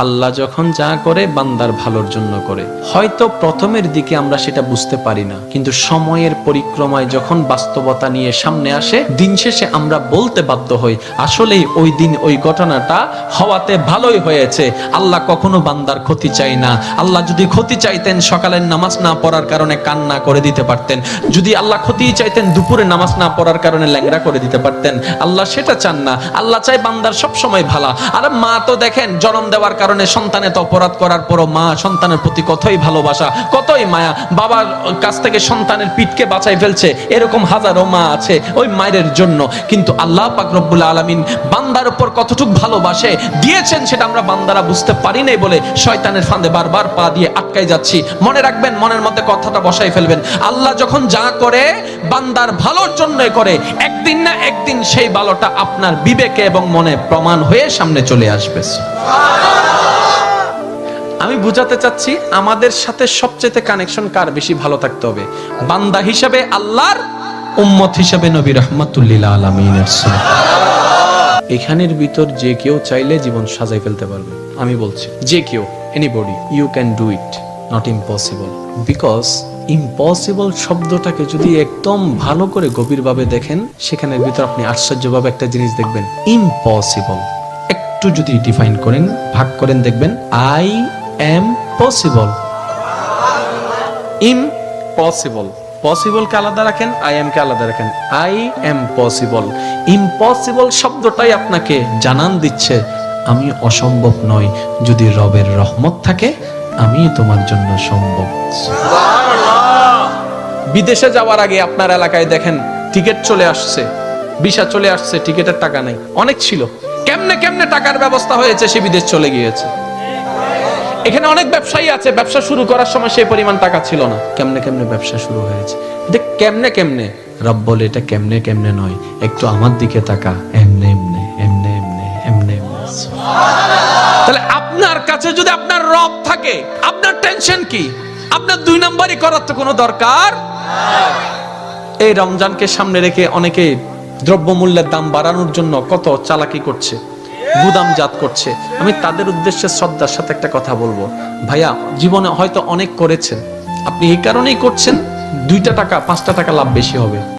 আল্লাহ যখন যা করে বান্দার ভালোর জন্য করে। হয়তো প্রথমের দিকে আমরা সেটা বুঝতে পারি না, কিন্তু সময়ের পরিক্রমায় যখন বাস্তবতা নিয়ে সামনে আসে, দিন শেষে আমরা বলতে বাধ্য হই আসলেই ওই দিন ওই ঘটনাটা হওয়াতে ভালোই হয়েছে। আল্লাহ কখনো বান্দার ক্ষতি চাই না। আল্লাহ যদি ক্ষতি চাইতেন সকালের নামাজ না পড়ার কারণে কান্না করে দিতে পারতেন। যদি আল্লাহ ক্ষতি চাইতেন দুপুরে নামাজ না পড়ার কারণে ল্যাংড়া করে দিতে পারতেন। আল্লাহ সেটা চান না। আল্লাহ চাই বান্দার সব সময় ভালো। আর মা তো দেখেন জন্ম দেওয়ার কারণে সন্তানের অপরাধ করার পরও মা সন্তানের প্রতি কতই ভালোবাসা, কতই মায়া। বাবার কাছ থেকে সন্তানের পিঠকে বাঁচাই ফেলছে, এরকম হাজারো মা আছে ওই মায়ের জন্য। কিন্তু আল্লাহ পাক রব্বুল আলামিন বান্দার উপর কতটুক ভালোবাসে দিয়েছেন সেটা আমরা বান্দারা বুঝতে পারি নাই বলে শয়তানের ফাঁদে বারবার পা দিয়ে আটকাই যাচ্ছি। মনে রাখবেন, মনের মধ্যে কথাটা বসাই ফেলবেন, আল্লাহ যখন যা করে বান্দার ভালোর জন্যই করে। একদিন না একদিন সেই ভালোটা আপনার বিবেকে এবং মনে প্রমাণ হয়ে সামনে চলে আসবে। আমি বুঝাতে চাচ্ছি আমাদের সাথে সবচেয়ে কানেকশন কার বেশি ভালো থাকতে হবে? বান্দা হিসাবে আল্লাহর, উম্মত হিসাবে নবী রাহমাতুল লিল আলামিনের। এখানের ভিতর যে কেউ চাইলে জীবন সাজাই ফেলতে পারবে। আমি বলছি যে কেউ, anybody, you can do it, not impossible. Because impossible শব্দটাকে যদি একদম ভালো করে গভীরভাবে দেখেন, সেখানের ভিতর আপনি আশ্চর্যভাবে একটা জিনিস দেখবেন। ইম্পসিবল একটু যদি ডিফাইন করেন, ভাগ করেন, দেখবেন I am possible. Impossible, possible কে আলাদা রাখেন, আই এম কে আলাদা রাখেন। I am possible. ইম্পসিবল শব্দটাই আপনাকে জানান দিচ্ছে আমি অসম্ভব নই, যদি রবের রহমত থাকে আমি তোমার জন্য সম্ভব। বিদেশে যাওয়ার আগে আপনার এলাকায় দেখেন টিকিট চলে আসছে, ভিসা চলে আসছে, টিকিটের টাকা নাই। অনেক ছিল, কেমনে কেমনে টাকার ব্যবস্থা হয়েছে, সে বিদেশ চলে গিয়েছে। এখানে অনেক ব্যবসায়ী আছে, ব্যবসা শুরু করার সময় সেই পরিমাণ টাকা ছিল না, কেমনে কেমনে ব্যবসা শুরু হয়েছে। এটা কেমনে কেমনে, রব বলে এটা কেমনে কেমনে নয়, একটু আমার দিকে তাকা, এমনে এমনে এমনে এমনে এমনে এমনে। তাহলে আপনার কাছে যদি আপনার রব থাকে, আপনার টেনশন কি? আপনার দুই নাম্বারই করার তো কোনো দরকার। এই রমজানকে সামনে রেখে অনেকে দ্রব্যমূল্যের দাম বাড়ানোর জন্য কত চালাকি করছে, গুদামজাত করছে। আমি তাদের উদ্দেশ্যে শ্রদ্ধার সাথে একটা কথা বলবো, ভাইয়া জীবনে হয়তো অনেক করেছেন, আপনি এই কারণেই করছেন 2টা টাকা 5টা টাকা লাভ বেশি হবে।